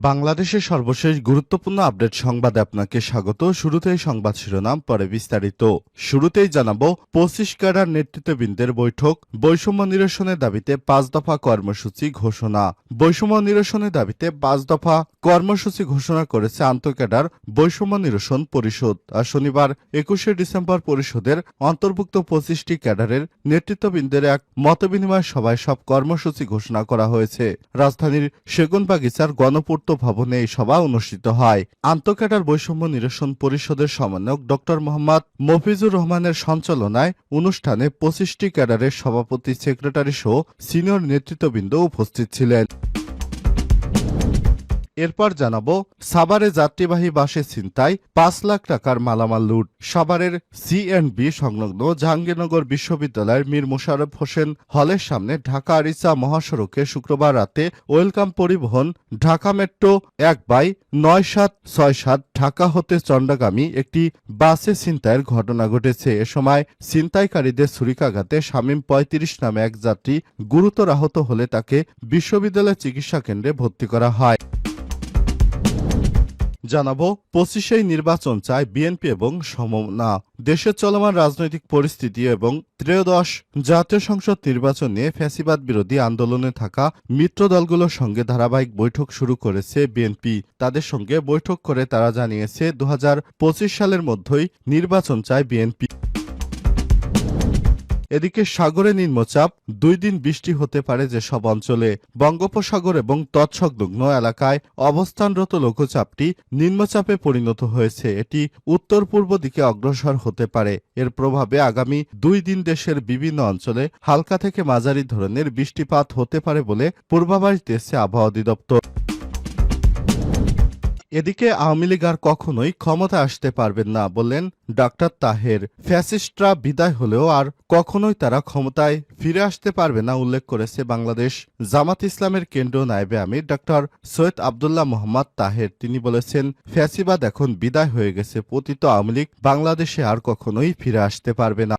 বাংলাদেশের সর্বশেষ গুরুত্বপূর্ণ আপডেট সংবাদে আপনাকে স্বাগত। শুরুতেই সংবাদ শিরোনাম, পরে বিস্তারিত। শুরুতেই জানাবো 25 ক্যাডার নেতৃত্ববৃন্দের বৈঠক, বৈষম্য নিরসনের দাবিতে 5 দফা কর্মসূচি ঘোষণা। বৈষম্য নিরসনের দাবিতে 5 দফা কর্মসূচি ঘোষণা করেছে আন্তঃক্যাডার বৈষম্য নিরসন পরিষদ। আর শনিবার 21শে ডিসেম্বর পরিষদের অন্তর্ভুক্ত 25টি ক্যাডারের নেতৃত্ববৃন্দের এক মতবিনিময় সভায় সব কর্মসূচি ঘোষণা করা হয়েছে। রাজধানীর সেগুনবাগিচার গণপূর্ত ভবনে এই সভা অনুষ্ঠিত হয়। আন্তঃক্যাডার বৈষম্য নিরসন পরিষদের সমন্বয়ক ড মোহাম্মদ মফিজুর রহমানের সঞ্চালনায় অনুষ্ঠানে 25টি ক্যাডারের সভাপতি, সেক্রেটারি সহ সিনিয়র নেতৃত্ববৃন্দ উপস্থিত ছিলেন। এরপর জানাবো সাভারে যাত্রীবাহী বাসে ছিনতাই, 5 লাখ টাকার মালামাল লুট। সাভারের সিএনবি সংলগ্ন জাহাঙ্গীরনগর বিশ্ববিদ্যালয়ের মীর মোশাররফ হোসেন হলের সামনে ঢাকা আরিচা মহাসড়কে শুক্রবার রাতে ওয়েলকাম পরিবহন ঢাকা মেট্রো 1/9767 ঢাকা হতে চন্ডাগামী একটি বাসে ছিনতাইয়ের ঘটনা ঘটেছে। এ সময় ছিনতাইকারীদের ছুরিকাঘাতে শামীম 35 নামে এক যাত্রী গুরুতর আহত হলে তাকে বিশ্ববিদ্যালয় চিকিৎসা কেন্দ্রে ভর্তি করা হয়। জানাবো 25এই নির্বাচন চায় বিএনপি এবং সমমনা। দেশের চলমান রাজনৈতিক পরিস্থিতি এবং ত্রয়োদশ জাতীয় সংসদ নির্বাচন নিয়ে ফ্যাসিবাদ বিরোধী আন্দোলনে থাকা মিত্র দলগুলোর সঙ্গে ধারাবাহিক বৈঠক শুরু করেছে বিএনপি। তাদের সঙ্গে বৈঠক করে তারা জানিয়েছে 2025 সালের মধ্যেই নির্বাচন চায় বিএনপি। এদিকে সাগরে নিম্নচাপ, 2 দিন বৃষ্টি হতে পারে যেসব অঞ্চলে। বঙ্গোপসাগর এবং তৎসংলগ্ন এলাকায় অবস্থানরত লঘুচাপটি নিম্নচাপে পরিণত হয়েছে। এটি উত্তর পূর্ব দিকে অগ্রসর হতে পারে। এর প্রভাবে আগামী 2 দিন দেশের বিভিন্ন অঞ্চলে হালকা থেকে মাঝারি ধরনের বৃষ্টিপাত হতে পারে বলে পূর্বাভাস দিয়েছে আবহাওয়া অধিদপ্তর। এদিকে আওয়ামী লীগ আর কখনোই ক্ষমতায় আসতে পারবেন না বললেন ডাক্তার তাহের। ফ্যাসিস্টরা বিদায় হলেও আর কখনোই তারা ক্ষমতায় ফিরে আসতে পারবে না উল্লেখ করেছে বাংলাদেশ জামাত ইসলামের কেন্দ্রীয় নায়েবে আমির ডাক্তার সৈয়দ আবদুল্লাহ মোহাম্মদ তাহের। তিনি বলেছেন, ফ্যাসিবাদ এখন বিদায় হয়ে গেছে। পতিত আওয়ামী লীগ বাংলাদেশে আর কখনোই ফিরে আসতে পারবে না।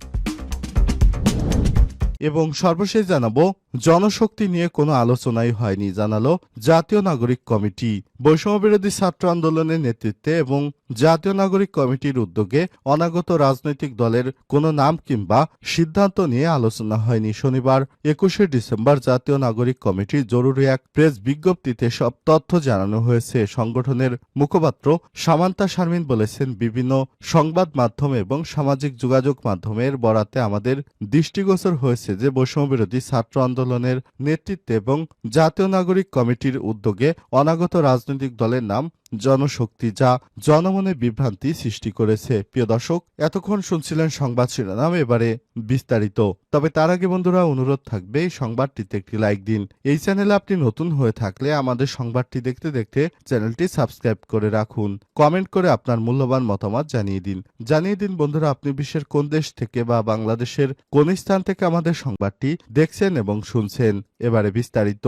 এবং সর্বশেষ জানাবো জনশক্তি নিয়ে কোনো আলোচনাই হয়নি, জানালো জাতীয় নাগরিক কমিটি। বৈষম্যবিরোধী ছাত্র আন্দোলনের নেতৃত্বে এবং জাতীয় নাগরিক কমিটির উদ্যোগে অনাগত রাজনৈতিক দলের কোনো নাম কিংবা সিদ্ধান্ত নিয়ে আলোচনা হয়নি। শনিবার 21শে ডিসেম্বর জাতীয় নাগরিক কমিটির জরুরি এক প্রেস বিজ্ঞপ্তিতে সব তথ্য জানানো হয়েছে। সংগঠনের মুখপাত্র সামান্তা শারমিন বলেছেন, বিভিন্ন সংবাদ মাধ্যম এবং সামাজিক যোগাযোগ মাধ্যমের বরাতে আমাদের দৃষ্টিগোচর হয়েছে যে বৈষম্যবিরোধী ছাত্র আন্দোলনের নেতৃত্বে এবং জাতীয় নাগরিক কমিটির উদ্যোগে অনাগত রাজনৈতিক দলের নাম জনশক্তি, যা জনমনে বিভ্রান্তি সৃষ্টি করেছে। প্রিয় দর্শক, এতক্ষণ শুনছিলেন সংবাদ শিরোনাম, এবারে বিস্তারিত। তবে তার আগে বন্ধুরা অনুরোধ থাকবে এই সংবাদটিতে একটি লাইক দিন। এই চ্যানেলে আপনি নতুন হয়ে থাকলে আমাদের সংবাদটি দেখতে দেখতে চ্যানেলটি সাবস্ক্রাইব করে রাখুন। কমেন্ট করে আপনার মূল্যবান মতামত জানিয়ে দিন বন্ধুরা, আপনি বিশ্বের কোন দেশ থেকে বা বাংলাদেশের কোন স্থান থেকে আমাদের সংবাদটি দেখছেন এবং শুনছেন। এবারে বিস্তারিত।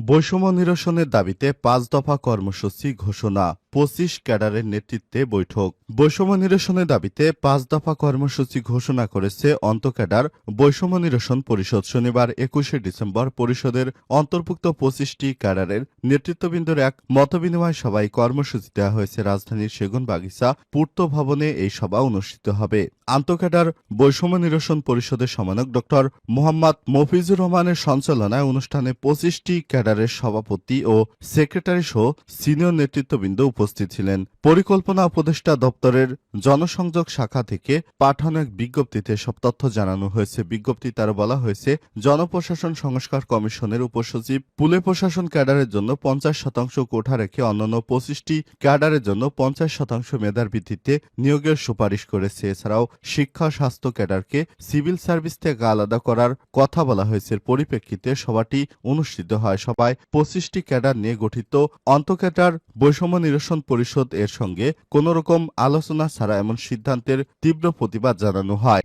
বৈষম্য নিরসনের দাবিতে 5 দফা কর্মসূচি ঘোষণা, 25 ক্যাডারের নেতৃত্বে বৈঠক। বৈষম্য নিরসনের দাবিতে 5 দফা কর্মসূচি ঘোষণা করেছে আন্তঃক্যাডার বৈষম্য নিরসন পরিষদ। শনিবার 21শে ডিসেম্বর পরিষদের অন্তর্ভুক্ত 25টি ক্যাডারের নেতৃত্ববৃন্দের এক মতবিনিময় সভায় কর্মসূচি দেওয়া হয়েছে। রাজধানীর সেগুনবাগিচা পূর্ত ভবনে এই সভা অনুষ্ঠিত হবে। আন্তঃক্যাডার বৈষম্য নিরসন পরিষদের সমন্বয়ক ড মোহাম্মদ মফিজুর রহমানের সঞ্চালনায় অনুষ্ঠানে 25টি ক্যাডারের সভাপতি ও সেক্রেটারি সহ সিনিয়র নেতৃত্ববৃন্দ উপস্থিত ছিলেন। পরিকল্পনা উপদেষ্টা দপ্তরের জনসংযোগ শাখা থেকে পাঠানো এক বিজ্ঞপ্তিতে সব তথ্য জানানো হয়েছে। বিজ্ঞপ্তিতে আরো বলা হয়েছে, জনপ্রশাসন সংস্কার কমিশনের উপসচিব পুলে প্রশাসন ক্যাডারের জন্য 50% কোঠা রেখে অন্যান্য 25টি ক্যাডারের জন্য 50% মেধার ভিত্তিতে নিয়োগের সুপারিশ করেছে। এছাড়াও শিক্ষা স্বাস্থ্য ক্যাডারকে সিভিল সার্ভিস থেকে আলাদা করার কথা বলা হয়েছে। পরিপ্রেক্ষিতে সভাটি অনুষ্ঠিত হয়। সভায় 25টি ক্যাডার নিয়ে গঠিত আন্তঃক্যাডার বৈষম্য নিরসন পরিষদ এর সঙ্গে কোন রকম আলোচনা ছাড়া এমন সিদ্ধান্তের তীব্র প্রতিবাদ জানানো হয়।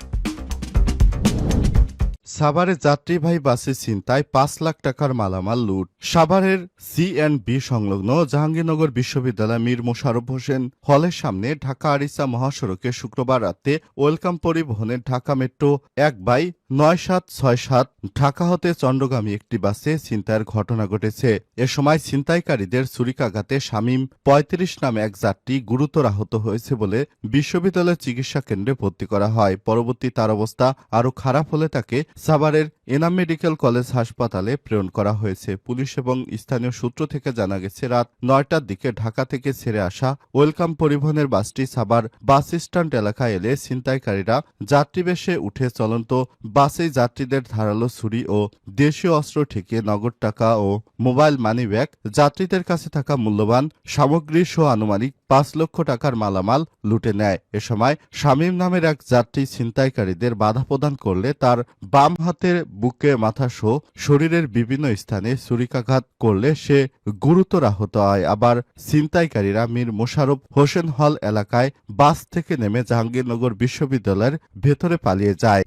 সাভারে যাত্রীবাহী বাসে ছিনতাই ৫ লাখ টাকার মালামাল লুট। সাভারের সি&বি সংলগ্ন জাহাঙ্গীরনগর বিশ্ববিদ্যালয় মীর মোশাররফ হোসেন হলের সামনে ঢাকা আরিচা মহাসড়কে শুক্রবার রাতে ওয়েলকাম পরিবহনের ঢাকা মেট্রো ১/৯৭৬৭ ঢাকা হতে চন্দ্রগামী একটি বাসে ছিনতাইয়ের ঘটনা ঘটেছে। এ সময় ছিনতাইকারীদের ছুরিকাঘাতে শামীম ৩৫ নামে এক যাত্রী গুরুতর আহত হয়েছে বলে বিশ্ববিদ্যালয় চিকিৎসা কেন্দ্রে ভর্তি করা হয়। পরবর্তী তার অবস্থা আরও খারাপ হলে তাকে সাভারের এনাম মেডিকেল কলেজ হাসপাতালে প্রেরণ করা হয়েছে। পুলিশ এবং স্থানীয় সূত্র থেকে জানা গেছে, রাত ৯টার দিকে ঢাকা থেকে ছেড়ে আসা ওয়েলকাম পরিবহনের বাসটি সাভার বাস স্ট্যান্ড এলাকায় এলে ছিনতাইকারীরা যাত্রীবেশে উঠে চলন্ত বাসেই যাত্রীদের ধারালো ছুরি ও দেশীয় অস্ত্র ঠেকিয়ে নগদ টাকা ও মোবাইল মানিব্যাগ, যাত্রীদের কাছে থাকা মূল্যবান সামগ্রী সহ আনুমানিক ৫ লক্ষ টাকার মালামাল লুটে নেয়। এ সময় শামীম নামের এক যাত্রী ছিনতাইকারীদের বাধা প্রদান করলে তার বাম হাতের বুকে, মাথা সহ শরীরের বিভিন্ন স্থানে ছুরিকাঘাত করলে সে গুরুতর আহত হয়। আবার ছিনতাইকারীরা মীর মোশাররফ হোসেন হল এলাকায় বাস থেকে নেমে জাহাঙ্গীরনগর বিশ্ববিদ্যালয়ের ভেতরে পালিয়ে যায়।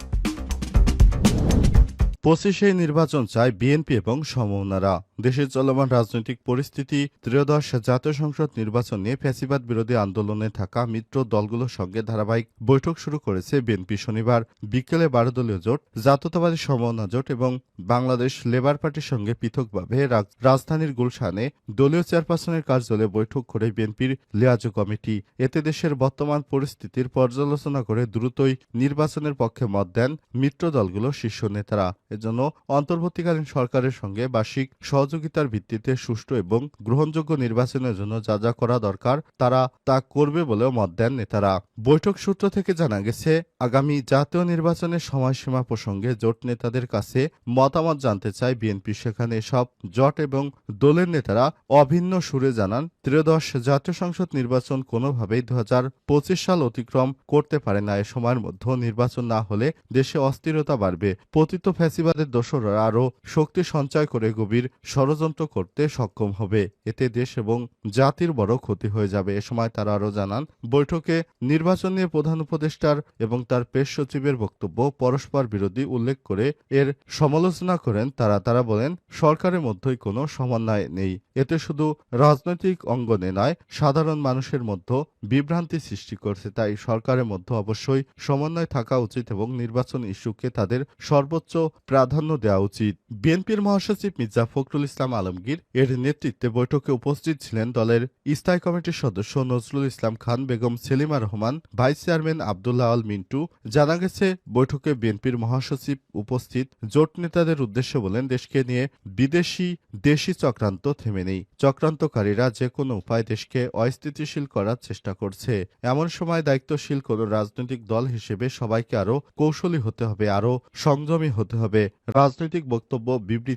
২৫শে নির্বাচন চায় বিএনপি এবং সমমনারা। দেশের চলমান রাজনৈতিক পরিস্থিতি, ত্রয়োদশ জাতীয় সংসদ নির্বাচন নিয়ে ফ্যাসিবাদ বিরোধী আন্দোলনে থাকা মিত্র দলগুলোর সঙ্গে ধারাবাহিক বৈঠক শুরু করেছে বিএনপি। শনিবার বিকেলে ১২ দলীয় জোট, জাতীয়তাবাদী সমমনা জোট এবং বাংলাদেশ লেবার পার্টির সঙ্গে পৃথকভাবে রাজধানীর গুলশানে দলীয় চেয়ারপারসনের কার্যালয়ে বৈঠক করে বিএনপির লিয়াজো কমিটি। এতে দেশের বর্তমান পরিস্থিতির পর্যালোচনা করে দ্রুতই নির্বাচনের পক্ষে মত দেন মিত্র দলগুলোর শীর্ষ নেতারা। এজন্য অন্তর্বর্তীকালীন সরকারের সঙ্গে বার্ষিক সহযোগিতার ভিত্তিতে সুষ্ঠু এবং গ্রহণযোগ্য নির্বাচনের জন্য যা যা করা দরকার তারা তা করবে বলেও মত দেন নেতারা। বৈঠক সূত্র থেকে জানা গেছে, আগামী জাতীয় নির্বাচনের সময়সীমা প্রসঙ্গে জোট নেতাদের কাছে মতামত জানতে চায় বিএনপি। সেখানে সব জোট এবং দলের নেতারা অভিন্ন সুরে জানান, ত্রয়োদশ জাতীয় সংসদ নির্বাচন কোনোভাবেই ২০২৫ সাল অতিক্রম করতে পারে না। এ সময়ের মধ্যে নির্বাচন না হলে দেশে অস্থিরতা বাড়বে। পতিত ফ্যাসিবাদের দোসররা আরও শক্তি সঞ্চয় করে গভীর ষড়যন্ত্র করতে সক্ষম হবে। এতে দেশ এবং জাতির বড় ক্ষতি হয়ে যাবে। এ সময় তারা আরও জানান, বৈঠকে নির্বাচন নিয়ে প্রধান উপদেষ্টার এবং তার প্রেস সচিবের বক্তব্য পরস্পর বিরোধী উল্লেখ করে এর সমালোচনা করেন তারা বলেন, সরকারের মধ্যেই কোনো সমন্বয় নেই। এতে শুধু রাজনৈতিক অঙ্গনে নয়, সাধারণ মানুষের মধ্যে বিভ্রান্তি সৃষ্টি করছে। তাই সরকারের মধ্যে অবশ্যই সমন্বয় থাকা উচিত এবং নির্বাচন ইস্যুকে তাদের সর্বোচ্চ প্রাধান্য দেওয়া উচিত। বিএনপির মহাসচিব মির্জা ফখরুল ইসলাম আলমগীর এর নেতৃত্বে বৈঠকে উপস্থিত ছিলেন দলের স্থায়ী কমিটির সদস্য নজরুল ইসলাম খান, বেগম সেলিমা রহমান, ভাইস চেয়ারম্যান আব্দুল্লাহ আল মিন্টু। জানা গেছে, বৈঠকে বিএনপির মহাসচিব উপস্থিত জোট নেতাদের উদ্দেশ্যে বলেন, দেশকে নিয়ে দেশি চক্রান্ত থেমে নেই। চক্রান্তকারীরা যে কোনো উপায়ে দেশকে অস্থিতিশীল করার চেষ্টা করছে। এমন সময় দায়িত্বশীল কোনো রাজনৈতিক দল হিসেবে সবাইকে আরও কৌশলী হতে হবে, আরও সংযমী হতে হবে। রাজনৈতিক বক্তব্য, বিবৃতি